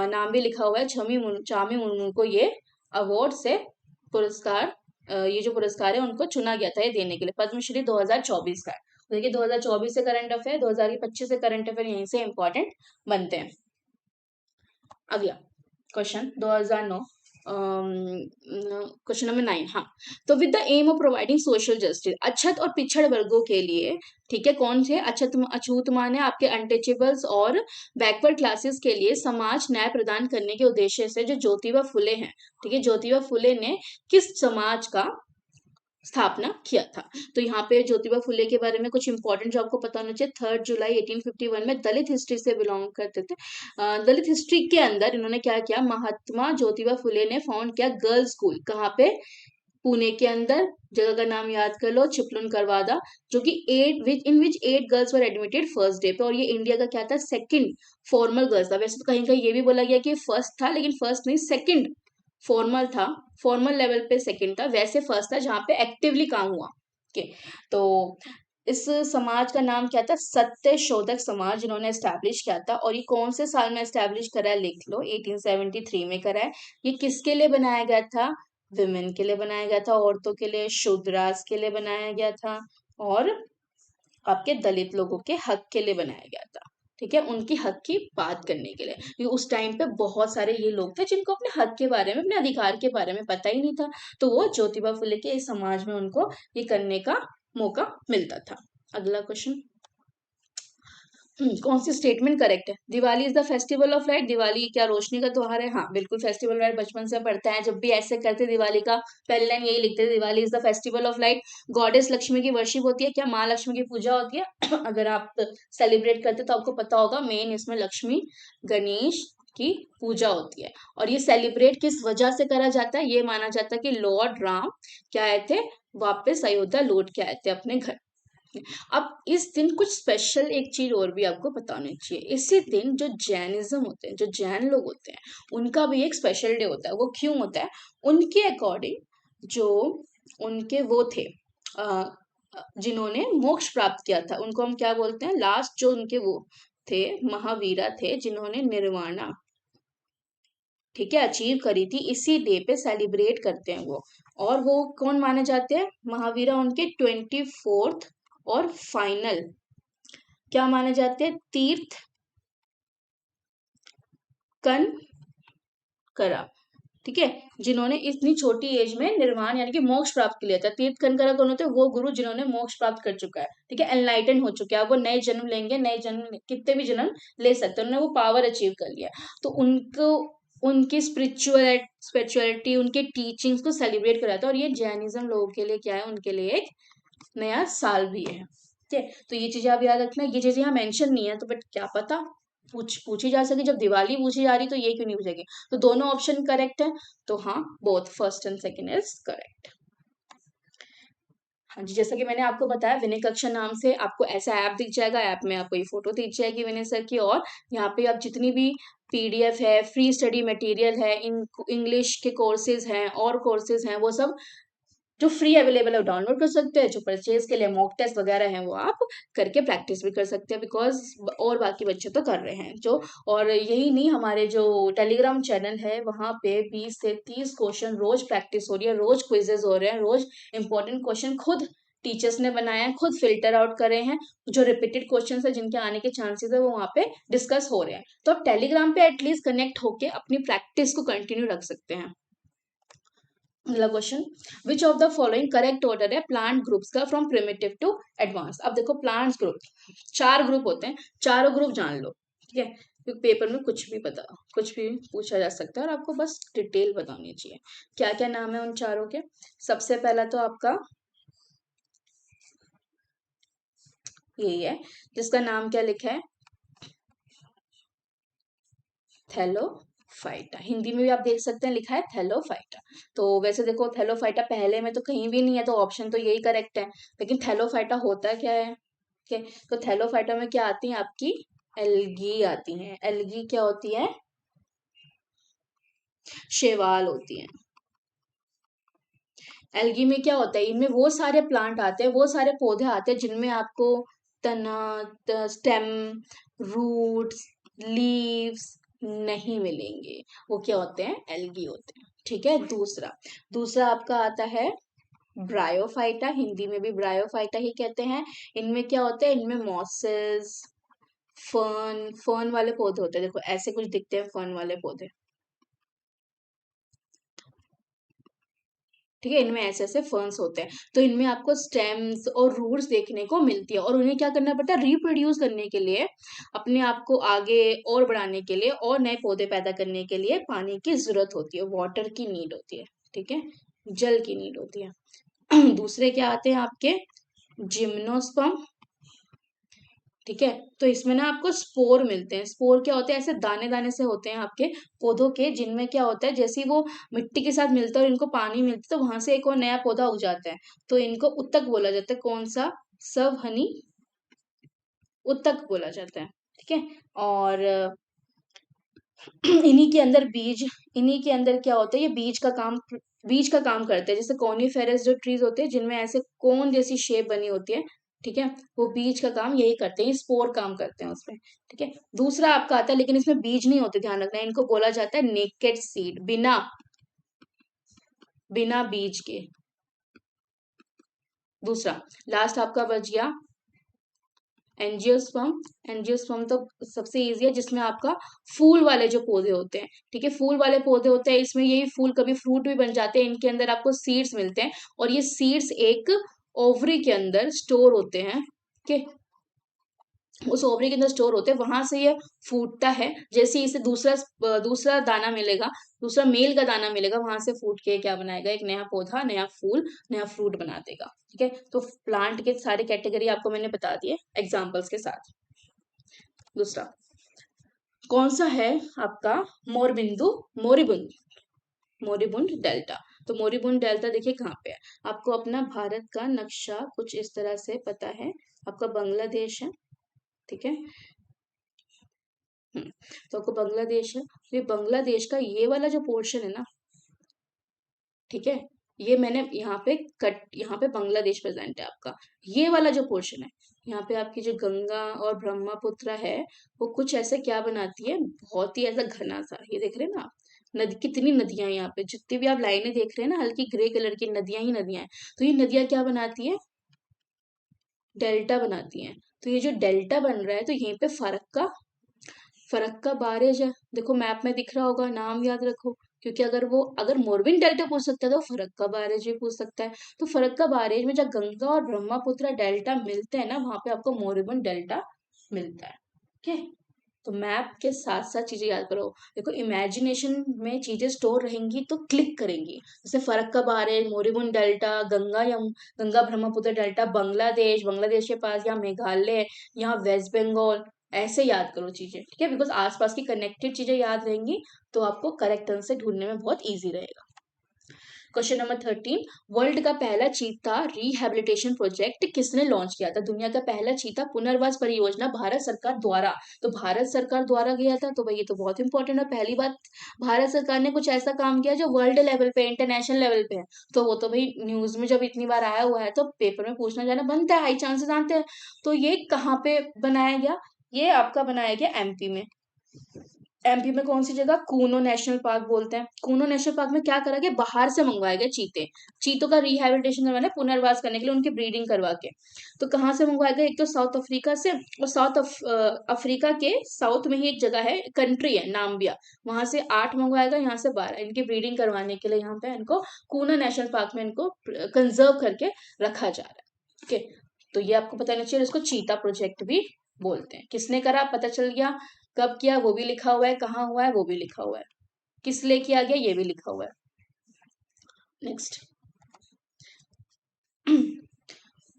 नाम भी लिखा हुआ है, चामी मुर्मू को ये अवार्ड से पुरस्कार, ये जो पुरस्कार है उनको चुना गया था ये देने के लिए, पद्मश्री 2024 का है। देखिए 2024 से करंट अफेयर, 2025 से करंट अफेयर यहीं से इंपॉर्टेंट बनते हैं। अगला क्वेश्चन 2009, क्वेश्चन नंबर 9। हाँ, तो with the aim of providing social justice, अछत और पिछड़ वर्गों के लिए, ठीक है, कौन से अछूत माने आपके अनटचेबल्स और बैकवर्ड क्लासेस के लिए समाज न्याय प्रदान करने के उद्देश्य से जो ज्योतिबा फुले हैं, ठीक है, ज्योतिबा फुले ने किस समाज का स्थापना किया था। तो यहाँ पे ज्योतिबा फुले के बारे में कुछ इंपॉर्टेंट जो आपको पता होना चाहिए, 3 जुलाई 1851 में दलित हिस्ट्री से बिलोंग करते थे। दलित हिस्ट्री के अंदर इन्होंने क्या किया, महात्मा ज्योतिबा फुले ने फाउंड किया गर्ल्स स्कूल, कहाँ पे, पुणे के अंदर, जगह का नाम याद कर लो, चिपलुन करवादा, जो कि 8 girls were admitted first day पे, और ये इंडिया का क्या था, सेकंड फॉर्मल गर्ल्स था। वैसे तो कहीं कहीं ये भी बोला गया कि फर्स्ट था, लेकिन फर्स्ट नहीं, सेकंड फॉर्मल था, फॉर्मल लेवल पे सेकंड था, वैसे फर्स्ट था जहाँ पे एक्टिवली काम हुआ। ओके, तो इस समाज का नाम क्या था, सत्य शोधक समाज, जिन्होंने एस्टैब्लिश किया था, और ये कौन से साल में एस्टैब्लिश करा है, लिख लो, 1873 में करा है। ये किसके लिए बनाया गया था, विमेन के लिए बनाया गया था, औरतों के लिए, शूद्रास के लिए बनाया गया था, और आपके दलित लोगों के हक के लिए बनाया गया था। ठीक है, उनकी हक की बात करने के लिए, क्योंकि उस टाइम पे बहुत सारे ये लोग थे जिनको अपने हक के बारे में, अपने अधिकार के बारे में पता ही नहीं था, तो वो ज्योतिबा फुले के इस समाज में उनको ये करने का मौका मिलता था। अगला क्वेश्चन, कौन सी स्टेटमेंट करेक्ट है, Diwali is the festival of light, Diwali क्या रोशनी का त्योहार है। हाँ बिल्कुल, फेस्टिवल लाइट बचपन से पढ़ते हैं, जब भी ऐसे करते दिवाली का पहले लाइन यही लिखते थे, Diwali is the festival of light. Goddess Lakshmi की वर्शिप होती है, क्या माँ लक्ष्मी की पूजा होती है। अगर आप सेलिब्रेट करते तो आपको पता होगा, मेन इसमें लक्ष्मी गणेश की पूजा होती है। और ये सेलिब्रेट किस वजह से करा जाता है, ये माना जाता है कि लॉर्ड राम क्या आए थे, वापस अयोध्या लौट के आए थे अपने घर। अब इस दिन कुछ स्पेशल एक चीज और भी आपको पता होनी चाहिए, इसी दिन जो जैनिज्म होते हैं, जो जैन लोग होते हैं, उनका भी एक स्पेशल डे होता है। वो क्यों होता है, उनके अकॉर्डिंग जो उनके वो थे, जिन्होंने मोक्ष प्राप्त किया था, उनको हम क्या बोलते हैं, लास्ट जो उनके वो थे, महावीरा थे, जिन्होंने निर्वाणा, ठीक है, अचीव करी थी, इसी डे पे सेलिब्रेट करते हैं वो। और वो कौन माने जाते हैं महावीरा, उनके 24th और फाइनल क्या माने जाते हैं, तीर्थ कन करा, ठीक है, जिन्होंने इतनी छोटी एज में निर्वाण यानी कि मोक्ष प्राप्त कर लिया था। तीर्थ कनकरा कौन होते हैं, वो गुरु जिन्होंने मोक्ष प्राप्त कर चुका है, ठीक है, एनलाइटन हो चुका है, वो नए जन्म लेंगे, नए जन्म कितने भी जन्म ले सकते हैं, उन्होंने वो पावर अचीव कर लिया। तो उनको उनकी स्पिरिचुअलिटी, उनके टीचिंग्स को सेलिब्रेट कराता है, और ये जैनिज्म लोगों के लिए क्या है, उनके लिए एक नया साल भी है। ठीक है, तो ये चीजें आप याद रखना, ये चीजें यहाँ मेंशन नहीं है, तो बट क्या पता पूछी जा सके, जब दिवाली पूछी जा रही तो ये क्यों नहीं पूछेगी। तो दोनों ऑप्शन करेक्ट है, तो हाँ, both first and second is correct. हाँ जी, जैसा कि मैंने आपको बताया, विनय कक्षा नाम से आपको ऐसा ऐप दिख जाएगा, ऐप में आपको ये फोटो दिख जाएगी विनय सर की, और यहाँ पे आप जितनी भी पीडीएफ है, फ्री स्टडी मटेरियल है, इंग्लिश के कोर्सेज हैं और कोर्सेज हैं, वो सब जो फ्री अवेलेबल है डाउनलोड कर सकते हैं, जो परचेज के लिए मॉक टेस्ट वगैरह हैं वो आप करके प्रैक्टिस भी कर सकते हैं, बिकॉज और बाकी बच्चे तो कर रहे हैं जो। और यही नहीं, हमारे जो टेलीग्राम चैनल है वहाँ पे 20 से 30 क्वेश्चन रोज प्रैक्टिस हो रही है, रोज क्विजेज हो रहे हैं, रोज इंपॉर्टेंट क्वेश्चन खुद टीचर्स ने बनाए हैं, खुद फिल्टर आउट करे हैं, जो रिपीटेड क्वेश्चन है जिनके आने के चांसेस है वो वहाँ पे डिस्कस हो रहे हैं। तो आप टेलीग्राम पे एटलीस्ट कनेक्ट होके अपनी प्रैक्टिस को कंटिन्यू रख सकते हैं। अगला question, which of the following correct order है प्लांट ग्रुप्स का फ्रॉम प्रिमिटिव टू एडवांस। अब देखो प्लांट्स ग्रुप 4 ग्रुप होते हैं, चारों ग्रुप जान लो, ठीक है, क्योंकि पेपर में कुछ भी पूछा जा सकता है, और आपको बस डिटेल बतानी चाहिए क्या क्या नाम है उन चारों के। सबसे पहला तो आपका यही है, जिसका नाम क्या लिखा है, थैलो फाइटा, हिंदी में भी आप देख सकते हैं लिखा है थैलोफाइटा। तो वैसे देखो थैलोफाइटा पहले में तो कहीं भी नहीं है, तो ऑप्शन तो यही करेक्ट है। लेकिन थैलोफाइटा होता क्या है? ठीक है, तो थैलोफाइटा में क्या आती है आपकी? एल्गी आती हैं। एल्गी क्या होती है? शैवाल होती है। एल्गी में क्या होता है? इनमें वो सारे प्लांट आते हैं, वो सारे पौधे आते हैं जिनमें आपको तना, स्टेम, रूट्स, लीव्स नहीं मिलेंगे। वो क्या होते हैं? एल्गी होते हैं। ठीक है, दूसरा दूसरा आपका आता है ब्रायोफाइटा, हिंदी में भी ब्रायोफाइटा ही कहते हैं। इनमें क्या होता है? इनमें मॉसेस, फर्न, फर्न वाले पौधे होते हैं। देखो ऐसे कुछ दिखते हैं फर्न वाले पौधे। ठीक है, इनमें ऐसे ऐसे फर्न्स होते हैं। तो इनमें आपको स्टेम्स और रूट्स देखने को मिलती है, और उन्हें क्या करना पड़ता है? रिप्रोड्यूस करने के लिए, अपने आप को आगे और बढ़ाने के लिए और नए पौधे पैदा करने के लिए पानी की जरूरत होती है, वाटर की नीड होती है। ठीक है, जल की नीड होती है। दूसरे क्या आते हैं आपके? जिम्नोस्पर्म। ठीक है, तो इसमें ना आपको स्पोर मिलते हैं। स्पोर क्या होते हैं? ऐसे दाने दाने से होते हैं आपके पौधों के, जिनमें क्या होता है, जैसे ही वो मिट्टी के साथ मिलता है और इनको पानी मिलता है, तो वहां से एक और नया पौधा उग जाता है। तो इनको उत्तक बोला जाता है। कौन सा? सब हनी उत्तक बोला जाता है। ठीक है, और इन्हीं के अंदर बीज, इन्हीं के अंदर क्या होता है? ये बीज का काम करते हैं। जैसे कॉनिफेरस जो ट्रीज होते हैं जिनमें ऐसे कोन जैसी शेप बनी होती है, ठीक है, वो बीज का काम यही करते हैं, स्पोर काम करते हैं उसमें। ठीक है, दूसरा आपका आता है, लेकिन इसमें बीज नहीं होते, ध्यान रखना है, इनको बोला जाता है नेकेड सीड, बिना बिना बीज के। दूसरा, लास्ट आपका बच गया एंजियोस्पर्म। एंजियोस्पर्म तो सबसे इजी है, जिसमें आपका फूल वाले जो पौधे होते हैं, ठीक है, फूल वाले पौधे होते हैं, इसमें यही फूल कभी फ्रूट भी बन जाते हैं। इनके अंदर आपको सीड्स मिलते हैं, और ये सीड्स एक ओवरी के अंदर स्टोर होते हैं। ठीक है, उस ओवरी के अंदर स्टोर होते हैं, वहां से ये फूटता है। जैसे ही इसे दूसरा दाना मिलेगा, दूसरा मेल का दाना मिलेगा, वहां से फूट के क्या बनाएगा? एक नया पौधा, नया फूल, नया फ्रूट बना देगा। ठीक है, तो प्लांट के सारे कैटेगरी आपको मैंने बता दिए एग्जाम्पल्स के साथ। दूसरा कौन सा है आपका? मोरबिंदु, मोरिबुंद, मोरिबुंड डेल्टा। तो मोरिबुंड डेल्टा देखिए कहाँ पे है। आपको अपना भारत का नक्शा कुछ इस तरह से पता है, आपका बांग्लादेश है। ठीक है, तो आपको बांग्लादेश है, तो ये बांग्लादेश का ये वाला जो पोर्शन है ना, ठीक है, ये मैंने यहाँ पे बांग्लादेश प्रेजेंट है आपका। ये वाला जो पोर्शन है, यहाँ पे आपकी जो गंगा और ब्रह्मपुत्र है, वो कुछ ऐसे क्या बनाती है? बहुत ही ऐसा घना सा, ये देख रहे हैं ना आप, नदी, कितनी नदियां हैं यहाँ पे, जितनी भी आप लाइनें देख रहे हैं ना, हल्की ग्रे कलर की नदियां ही नदियां हैं। तो ये नदियां क्या बनाती है? डेल्टा बनाती हैं। तो ये जो डेल्टा बन रहा है, तो यहीं पे फरक्का बारेज है। देखो मैप में दिख रहा होगा, नाम याद रखो, क्योंकि अगर मोरबिन डेल्टा पूछ सकता है तो फरक्का बारेज भी पूछ सकता है। तो फरक्का बारेज में जब गंगा और ब्रह्मपुत्र डेल्टा मिलते हैं ना, वहां पे आपको मोरबिन डेल्टा मिलता है। ठीक है, तो मैप के साथ साथ चीजें याद करो। देखो इमेजिनेशन में चीजें स्टोर रहेंगी तो क्लिक करेंगी। जैसे फरक्का बारेज, मोरिबुन डेल्टा, गंगा ब्रह्मपुत्र डेल्टा, बांग्लादेश, बांग्लादेश के पास यहाँ मेघालय, यहाँ वेस्ट बंगाल, ऐसे याद करो चीजें। ठीक है, बिकॉज आसपास की कनेक्टेड चीजें याद रहेंगी, तो आपको करेक्ट आंसर ढूंढने में बहुत ईजी रहेगा। क्वेश्चन नंबर 13, वर्ल्ड का पहला चीता रिहैबिलिटेशन प्रोजेक्ट किसने लॉन्च किया था? दुनिया का पहला चीता पुनर्वास परियोजना भारत सरकार द्वारा, तो भारत सरकार द्वारा गया था, तो भाई ये तो बहुत इंपॉर्टेंट है। पहली बात, भारत सरकार ने कुछ ऐसा काम किया जो वर्ल्ड लेवल पे, इंटरनेशनल लेवल पे है, तो वो तो भाई न्यूज में जब इतनी बार आया हुआ है, तो पेपर में पूछना जाना बनता है, हाई चांसेस आते हैं। तो ये कहाँ पे बनाया गया? ये आपका बनाया गया एमपी में। एमपी में कौन सी जगह? कूनो नेशनल पार्क बोलते हैं। कूनो नेशनल पार्क में क्या करा गया? बाहर से मंगवाए गए चीते, चीतों का रिहैबिलिटेशन करवाना, पुनर्वास करने के लिए, उनकी ब्रीडिंग करवा के। तो कहाँ से मंगवाए गए? एक तो साउथ अफ्रीका से, और अफ्रीका के साउथ में ही एक जगह है, कंट्री है नाम्बिया, वहां से 8 मंगवाएगा, यहाँ से 12, इनकी ब्रीडिंग करवाने के लिए यहाँ पे इनको कूनो नेशनल पार्क में इनको कंजर्व करके रखा जा रहा है। ओके, तो ये आपको पता नहीं चाहिए, इसको चीता प्रोजेक्ट भी बोलते हैं। किसने करा पता चल गया, कब किया वो भी लिखा हुआ है, कहाँ हुआ है वो भी लिखा हुआ है, किस लिए किया गया ये भी लिखा हुआ है। नेक्स्ट,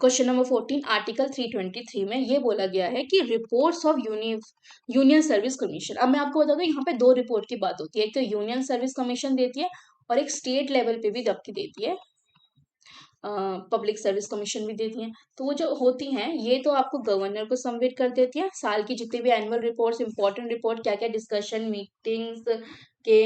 क्वेश्चन नंबर 14 आर्टिकल 323 में ये बोला गया है कि reports of union service commission. अब मैं आपको बता दूं यहाँ पे दो रिपोर्ट की बात होती है, एक तो यूनियन सर्विस कमीशन देती है और एक स्टेट लेवल पे भी दबकी देती है, पब्लिक सर्विस कमीशन भी देती हैं। तो वो जो होती हैं ये तो आपको गवर्नर को सबमिट कर देती हैं, साल की जितनी भी एनुअल रिपोर्ट्स, इंपॉर्टेंट रिपोर्ट, क्या क्या डिस्कशन मीटिंग्स के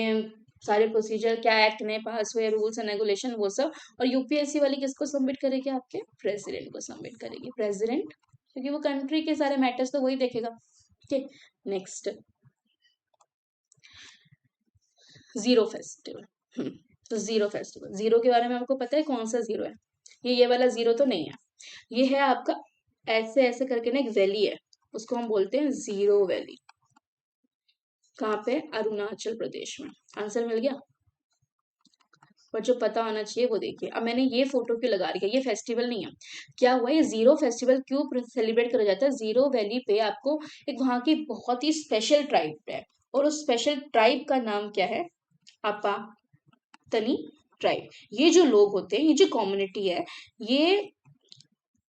सारे प्रोसीजर, क्या एक्ट नए पास हुए, रूल्स एंड रेगुलेशन, वो सब। और यूपीएससी वाली किसको सबमिट करेगी? आपके प्रेसिडेंट को सबमिट करेगी, प्रेसिडेंट, क्योंकि वो कंट्री के सारे मैटर्स तो वही देखेगा। ठीक, नेक्स्ट, जीरो फेस्टिवल। तो जीरो फेस्टिवल, जीरो के बारे में आपको पता है कौन सा जीरो है? ये वाला जीरो तो नहीं है, ये है आपका ऐसे ऐसे करके ना एक वैली है, उसको हम बोलते हैं जीरो वैली। कहाँ पे? अरुणाचल प्रदेश में। आंसर मिल गया। पर जो पता होना चाहिए वो देखिए। अब मैंने ये फोटो क्यों लगा रही है, ये फेस्टिवल नहीं है। क्या हुआ, ये जीरो फेस्टिवल क्यों सेलिब्रेट करा जाता है? जीरो वैली पे आपको एक वहां की बहुत ही स्पेशल ट्राइब है, और उस स्पेशल ट्राइब का नाम क्या है? आपा तनी ट्राइब। ये जो लोग होते हैं, ये जो कम्युनिटी है, ये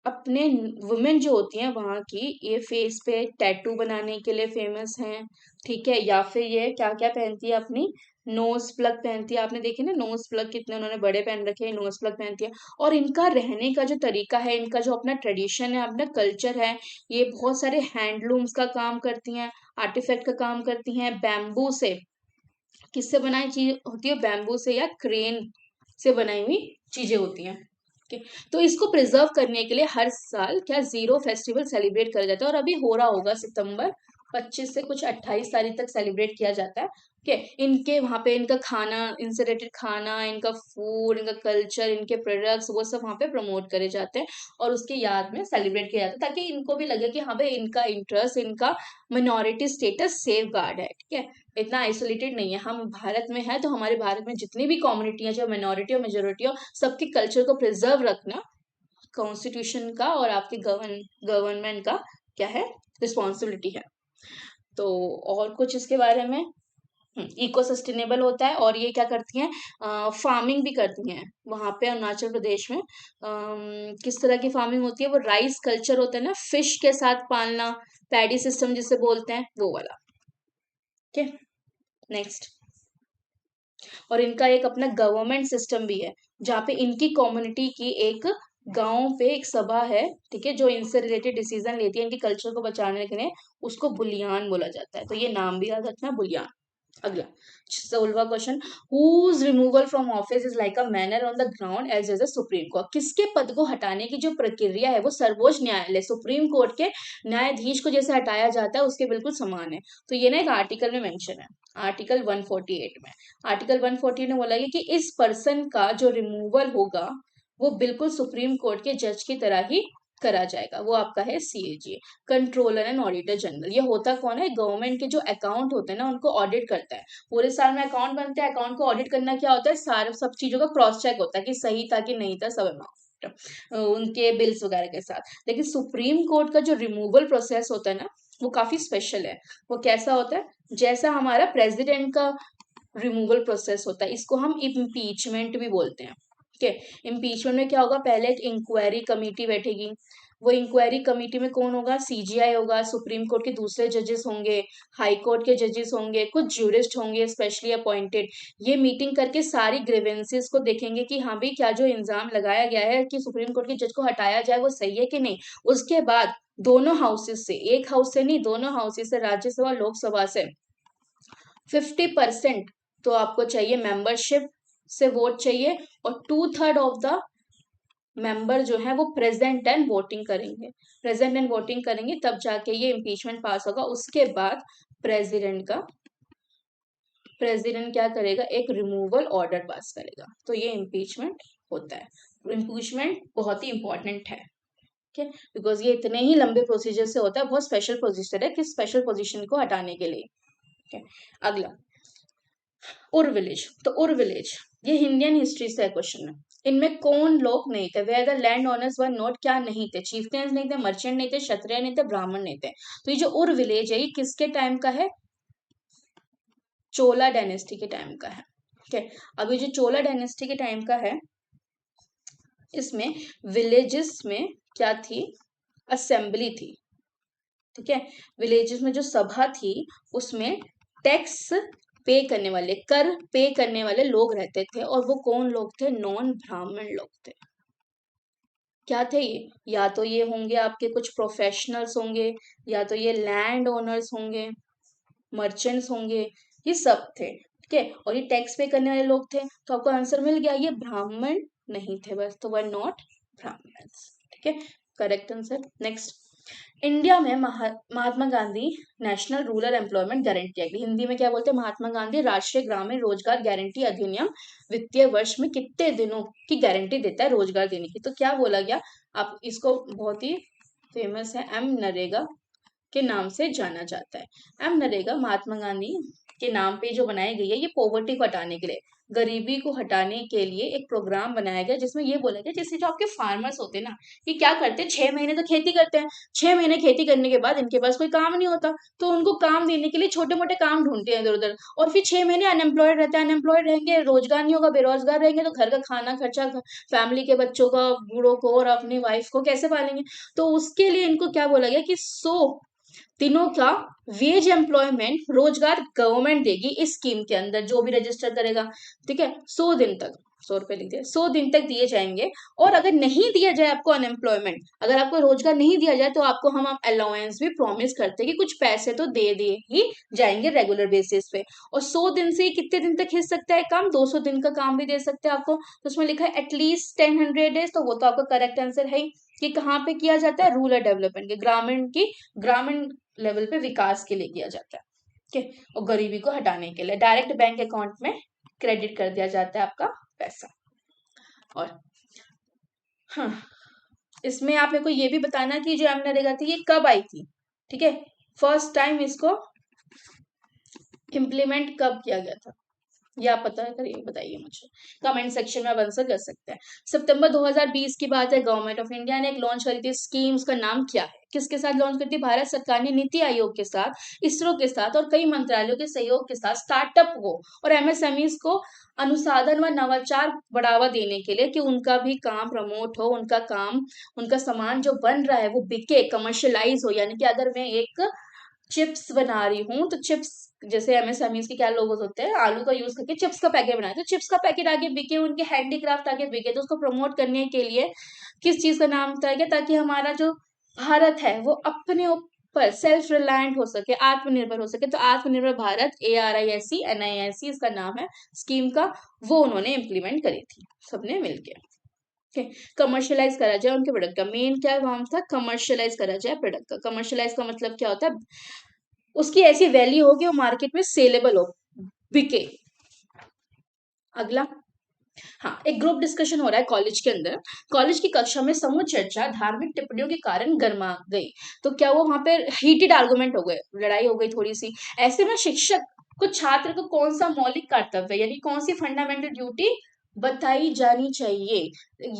अपने वुमेन जो होती हैं वहां की, ये फेस पे टैटू बनाने के लिए फेमस हैं। ठीक है, या फिर ये क्या क्या पहनती है? अपनी नोज प्लग पहनती है। आपने देखी ना नोज प्लग कितने उन्होंने बड़े पहन रखे हैं, नोज प्लग पहनती है। और इनका रहने का जो तरीका है, इनका जो अपना ट्रेडिशन है, अपना कल्चर है, ये बहुत सारे हैंडलूम्स का काम करती हैं, आर्टिफैक्ट का काम करती हैं, बैम्बू से, किससे बनाई चीज होती है? बैम्बू से या क्रेन से बनाई हुई चीजें होती हैं। ओके, तो इसको प्रिजर्व करने के लिए हर साल क्या जीरो फेस्टिवल सेलिब्रेट करा जाता है, और अभी हो रहा होगा सितंबर 25 से कुछ 28 तारीख तक सेलिब्रेट किया जाता है। ओके, इनके वहाँ पे इनका खाना, इनसे रिलेटेड खाना, इनका फूड, इनका कल्चर, इनके प्रोडक्ट्स, वो सब वहाँ पे प्रमोट करे जाते हैं, और उसके याद में सेलिब्रेट किया जाता है, ताकि इनको भी लगे कि हाँ भाई इनका इंटरेस्ट, इनका मिनॉरिटी स्टेटस सेफ गार्ड है। ठीक है, इतना आइसोलेटेड नहीं है, हम भारत में है, तो हमारे भारत में जितनी भी कम्युनिटी है, चाहे माइनॉरिटी और मेजोरिटी हो, सबके कल्चर को प्रिजर्व रखना कॉन्स्टिट्यूशन का और आपके गवर्नमेंट का क्या है? रिस्पॉन्सिबिलिटी है। तो और कुछ इसके बारे में, इको सस्टेनेबल होता है, और ये क्या करती हैं? फार्मिंग भी करती हैं वहां पे अरुणाचल प्रदेश में। किस तरह की फार्मिंग होती है? वो राइस कल्चर होता है ना, फिश के साथ पालना, पैडी सिस्टम जिसे बोलते हैं, वो वाला। ठीक है, नेक्स्ट। और इनका एक अपना गवर्नमेंट सिस्टम भी है, जहाँ पे इनकी कम्युनिटी की एक गांव पे एक सभा है, ठीक है, जो इनसे रिलेटेड डिसीजन लेती है इनके कल्चर को बचाने के लिए। उसको बुलियान बोला जाता है, तो ये नाम भी याद रखना, बुलियान। अगला 16वां question, whose removal from office is like a manner on the ground as as a supreme court. किसके पद को हटाने की जो प्रक्रिया है वो सर्वोच्च न्यायालय सुप्रीम कोर्ट के न्यायाधीश को जैसे हटाया जाता है उसके बिल्कुल समान है। तो ये ना एक आर्टिकल में मेंशन है, आर्टिकल 148 में। आर्टिकल 148 में बोला गया कि इस पर्सन का जो रिमूवल होगा वो बिल्कुल सुप्रीम कोर्ट के जज की तरह ही करा जाएगा। वो आपका है CAG, controller and auditor general. ये होता कौन है? गवर्नमेंट के जो अकाउंट होते हैं ना उनको ऑडिट करता है। पूरे साल में अकाउंट बनते हैं, अकाउंट को ऑडिट करना क्या होता है? सारे सब चीजों का क्रॉस चेक होता है कि सही था कि नहीं था, सब अमाउंट उनके बिल्स वगैरह के साथ। लेकिन सुप्रीम कोर्ट का जो रिमूवल प्रोसेस होता है ना, वो काफी स्पेशल है। वो कैसा होता है? जैसा हमारा प्रेसिडेंट का रिमूवल प्रोसेस होता है, इसको हम इम्पीचमेंट भी बोलते हैं। ठीक है, इम्पीचमेंट में क्या होगा? पहले एक इंक्वायरी कमेटी बैठेगी, वो इंक्वायरी कमेटी में कौन होगा? सीजीआई होगा, सुप्रीम कोर्ट के दूसरे जजेस होंगे, हाई कोर्ट के जजेस होंगे, कुछ ज्यूरिस्ट होंगे स्पेशली अपॉइंटेड। ये मीटिंग करके सारी ग्रीवेंसेस को देखेंगे कि हाँ भाई क्या जो इल्जाम लगाया गया है कि सुप्रीम कोर्ट के जज को हटाया जाए वो सही है कि नहीं। उसके बाद दोनों हाउसेस से, एक हाउस से नहीं, दोनों हाउसेस से, राज्यसभा लोकसभा से 50% तो आपको चाहिए मेंबरशिप से वोट चाहिए, और 2/3 ऑफ द मेंबर जो है वो प्रेजेंट एंड वोटिंग करेंगे। प्रेजेंट एंड वोटिंग करेंगे तब जाके ये इम्पीचमेंट पास होगा। उसके बाद प्रेसिडेंट क्या करेगा? एक रिमूवल ऑर्डर पास करेगा। तो ये इम्पीचमेंट होता है। इम्पीचमेंट बहुत ही इंपॉर्टेंट है, ठीक है, बिकॉज ये इतने ही लंबे प्रोसीजर से होता है, बहुत स्पेशल प्रोसीजर है कि स्पेशल पोजीशन को हटाने के लिए। ठीक है, अगला उर विलेज। तो उर विलेज ये इंडियन हिस्ट्री से क्वेश्चन है। इनमें कौन लोग नहीं थे? Where the land owners were not, क्या नहीं थे? चीफटेंस नहीं थे, मर्चेंट नहीं थे, क्षत्रिय नहीं थे, ब्राह्मण नहीं थे। तो ये जो उर विलेज है ये किसके टाइम का है? चोला डायनेस्टी के टाइम का है। ठीक है, अब ये जो चोला डायनेस्टी के टाइम का है, इसमें विलेजेस में क्या थी? असेंबली थी। ठीक है, विलेजेस में जो सभा थी उसमें टैक्स पे करने वाले, कर पे करने वाले लोग रहते थे, और वो कौन लोग थे? नॉन ब्राह्मण लोग थे। क्या थे ये? या तो ये होंगे आपके कुछ प्रोफेशनल्स होंगे, या तो ये लैंड ओनर्स होंगे, मर्चेंट्स होंगे, ये सब थे। ठीक है, और ये टैक्स पे करने वाले लोग थे, तो आपको आंसर मिल गया, ये ब्राह्मण नहीं थे बस, तो वर नॉट ब्राह्मण्स। ठीक है, करेक्ट आंसर। नेक्स्ट, इंडिया में Mahatma Gandhi national rural employment guarantee act, Hindi में क्या बोलते हैं? महात्मा गांधी राष्ट्रीय ग्रामीण रोजगार गारंटी अधिनियम वित्तीय वर्ष में कितने दिनों की गारंटी देता है रोजगार देने की? तो क्या बोला गया? आप इसको बहुत ही फेमस है, एम नरेगा के नाम से जाना जाता है। एम नरेगा महात्मा गांधी के नाम पे जो बनाई गई है, ये पॉवर्टी को हटाने के लिए, गरीबी को हटाने के लिए एक प्रोग्राम बनाया गया, जिसमें ये बोला गया जैसे जो आपके फार्मर्स होते हैं ना, ये क्या करते हैं? 6 महीने तो खेती करते हैं, 6 महीने खेती करने के बाद इनके पास कोई काम नहीं होता, तो उनको काम देने के लिए छोटे मोटे काम ढूंढते हैं इधर उधर, और फिर 6 महीने अनएम्प्लॉयड रहते हैं। अनएम्प्लॉयड रहेंगे, रोजगार नहीं होगा, बेरोजगार रहेंगे, तो घर का खाना खर्चा, फैमिली के बच्चों का, बूढ़ों को और अपनी वाइफ को कैसे पालेंगे? तो उसके लिए इनको क्या बोला गया कि 100 दिनों का वेज एम्प्लॉयमेंट रोजगार गवर्नमेंट देगी इस स्कीम के अंदर, जो भी रजिस्टर करेगा। ठीक है, 100 दिन तक, 100 रुपए लिख दिया, 100 दिन तक दिए जाएंगे। और अगर नहीं दिया जाए आपको अनएम्प्लॉयमेंट, अगर आपको रोजगार नहीं दिया जाए, तो आपको हम अलाउंस भी प्रॉमिस करते हैं कि कुछ पैसे तो दे दिए ही जाएंगे रेगुलर बेसिस पे। और 100 दिन से कितने दिन तक खींच सकता है काम? 200 दिन का काम भी दे सकते हैं आपको। तो उसमें लिखा है एटलीस्ट 10 100 डेज, तो वो तो आपका करेक्ट आंसर है ही। कि कहाँ पे किया जाता है? रूरल डेवलपमेंट के, ग्रामीण लेवल पे विकास के लिए किया जाता है। ठीक है, और गरीबी को हटाने के लिए डायरेक्ट बैंक अकाउंट में क्रेडिट कर दिया जाता है आपका पैसा। और हाँ, इसमें आप मेरे को ये भी बताना कि जो मनरेगा थी ये कब आई थी? ठीक है, फर्स्ट टाइम इसको इम्प्लीमेंट कब किया गया था, ये आप पता करिए, बताइए मुझे, कमेंट सेक्शन में आप आंसर कर सकते हैं। सितंबर 2020 की बात है, गवर्नमेंट ऑफ इंडिया ने एक लॉन्च करी थी स्कीम, उसका नाम क्या है? किसके साथ लॉन्च करी थी? भारत सरकार ने नीति आयोग के साथ, इसरो के साथ और कई मंत्रालयों के सहयोग के साथ स्टार्टअप को और एमएसएमईज को अनुसाधन व नवाचार बढ़ावा देने के लिए, कि उनका भी काम प्रमोट हो, उनका काम, उनका सामान जो बन रहा है वो बिके, कमर्शियलाइज हो। यानी कि अगर मैं एक चिप्स बना रही हूँ, तो चिप्स, जैसे एमएसएमईज के क्या लोगोस होते हैं, आलू का यूज करके चिप्स का पैकेट बनाए, तो चिप्स का पैकेट आगे बिके, उनके हैंडीक्राफ्ट आगे बिके, तो उसको प्रमोट करने के लिए किस चीज का नाम बताया गया? ताकि हमारा जो भारत है वो अपने ऊपर सेल्फ रिलायंट हो सके, आत्मनिर्भर हो सके। तो आत्मनिर्भर भारत, ARISE NISE इसका नाम है स्कीम का, वो उन्होंने इम्प्लीमेंट करी थी सबने मिलकर। कमर्शियलाइज करा जाए उनके प्रोडक्ट का, मेन क्या काम था? कमर्शियलाइज करा जाए प्रोडक्ट का। कमर्शियलाइज का मतलब क्या होता है? उसकी ऐसी वैल्यू हो कि वो मार्केट में सेलेबल हो, बिके। अगला, हाँ, एक ग्रुप डिस्कशन हो रहा है कॉलेज के अंदर। कॉलेज की कक्षा में समूह चर्चा धार्मिक टिप्पणियों के कारण गर्मा गई। तो क्या वो वहां पे हीटेड आर्गुमेंट हो गए, लड़ाई हो गई थोड़ी सी? ऐसे में शिक्षक को छात्र को कौन सा मौलिक कर्तव्य, यानी कौन सी फंडामेंटल ड्यूटी बताई जानी चाहिए?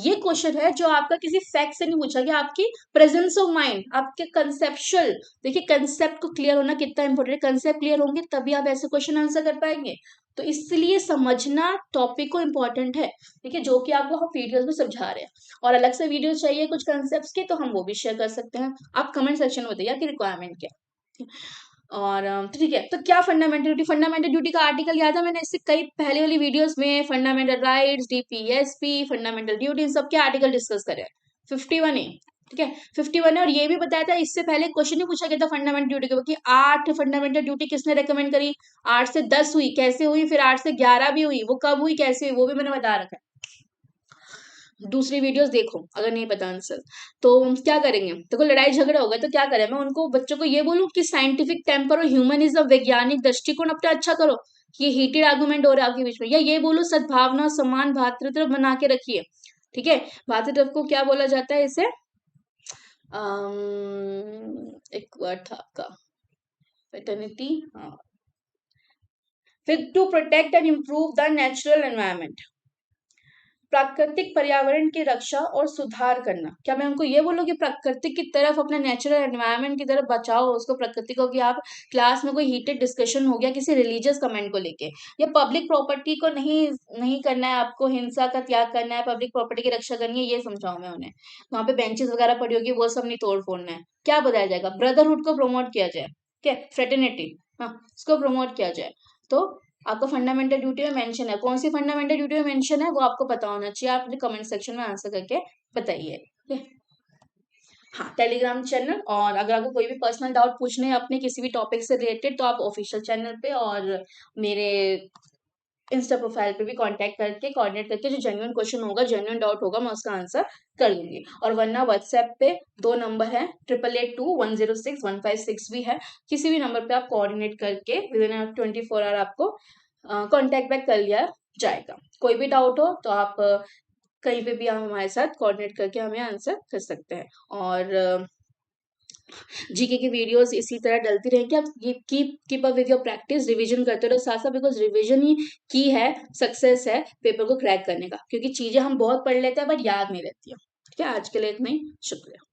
ये क्वेश्चन है जो आपका किसी फैक्ट से नहीं पूछा गया, आपकी प्रेजेंस ऑफ माइंड, आपके कंसेप्चुअल। देखिए, कंसेप्ट को क्लियर होना कितना इंपॉर्टेंट है, कंसेप्ट क्लियर होंगे तभी आप ऐसे क्वेश्चन आंसर कर पाएंगे। तो इसलिए समझना टॉपिक को इम्पोर्टेंट है। ठीक है, जो कि आपको हम वीडियोस में समझा रहे हैं, और अलग से वीडियो चाहिए कुछ कंसेप्ट के, तो हम वो भी शेयर कर सकते हैं। आप कमेंट सेक्शन में बताइए आपकी रिक्वायरमेंट क्या है। और तो ठीक है, तो क्या फंडामेंटल ड्यूटी का आर्टिकल याद है? मैंने इससे कई पहले वाली वीडियोस में fundamental rights, DPSP, fundamental duty, सबके आर्टिकल डिस्कस करे। 51A, ठीक है, 51 है। और ये भी बताया था, इससे पहले क्वेश्चन ही पूछा गया था फंडामेंटल ड्यूटी के, कि 8 फंडामेंटल ड्यूटी किसने रेकमेंड करी? 8 से 10 हुई, कैसे हुई? फिर 8 से 11 भी हुई, वो कब हुई, कैसे हुई, वो भी मैंने बता रखा है। दूसरी वीडियोस देखो अगर नहीं पता आंसर। तो क्या करेंगे? देखो, लड़ाई झगड़ा हो गया तो क्या करें? मैं उनको बच्चों को ये बोलूं कि साइंटिफिक टेम्पर और ह्यूमनिज्म, वैज्ञानिक दृष्टिकोण अपना अच्छा करो, ये हीटेड आर्गुमेंट हो रहा है आपके बीच में, या ये बोलो सद्भावना, सम्मान, भातृत्व बना के रखिए। ठीक है, भातृत्व को क्या बोला जाता है इसे? एक वर्ड था आपका, फेटर्निटी, हाँ। फिर to protect and improve the natural environment, प्राकृतिक पर्यावरण की रक्षा और सुधार करना। क्या मैं उनको ये बोलूँ कि प्रकृति की तरफ, अपने नेचुरल एनवायरनमेंट की तरफ बचाओ उसको, प्रकृति को, कि आप क्लास में कोई हीटेड डिस्कशन हो गया किसी रिलीजियस कमेंट को लेके, या पब्लिक प्रॉपर्टी को नहीं नहीं करना है आपको, हिंसा का त्याग करना है, पब्लिक प्रॉपर्टी की रक्षा करनी है, ये समझाऊं मैं उन्हें। वहां पे बेंचेस वगैरह पड़ी होगी, वो सब नहीं तोड़ फोड़ना है। क्या बताया जाएगा? ब्रदरहुड को प्रमोट किया जाए, क्या फ्रेटर्निटी, हाँ, इसको प्रमोट किया जाए। तो आपको फंडामेंटल ड्यूटी में मेंशन है, कौन सी फंडामेंटल ड्यूटी में मेंशन है वो आपको पता होना चाहिए, आप मुझे कमेंट सेक्शन में आंसर करके बताइए, ठीक है। हाँ, टेलीग्राम चैनल, और अगर आपको कोई भी पर्सनल डाउट पूछने हैं अपने किसी भी टॉपिक से रिलेटेड, तो आप ऑफिशियल चैनल पे और मेरे इंस्टा प्रोफाइल पे भी कांटेक्ट करके, कोऑर्डिनेट करके, जो जेन्युइन क्वेश्चन होगा, जेन्युइन डाउट होगा, मैं उसका आंसर कर दूंगी। और वरना व्हाट्सएप पे 2 नंबर है, 8881061506 भी है, किसी भी नंबर पे आप कोऑर्डिनेट करके विदिन 24 आवर आपको कांटेक्ट बैक कर लिया जाएगा। कोई भी डाउट हो तो आप कहीं पे भी आप हमारे साथ कोऑर्डिनेट करके हमें आंसर कर सकते हैं। और जीके की वीडियोस इसी तरह डलती रहेंगी, आप keep up with your practice, revision करते रहो साथ साथ, बिकॉज रिवीजन ही की है, सक्सेस है पेपर को क्रैक करने का, क्योंकि चीजें हम बहुत पढ़ लेते हैं बट याद नहीं रहती है। ठीक है, आज के लिए इतना ही, शुक्रिया।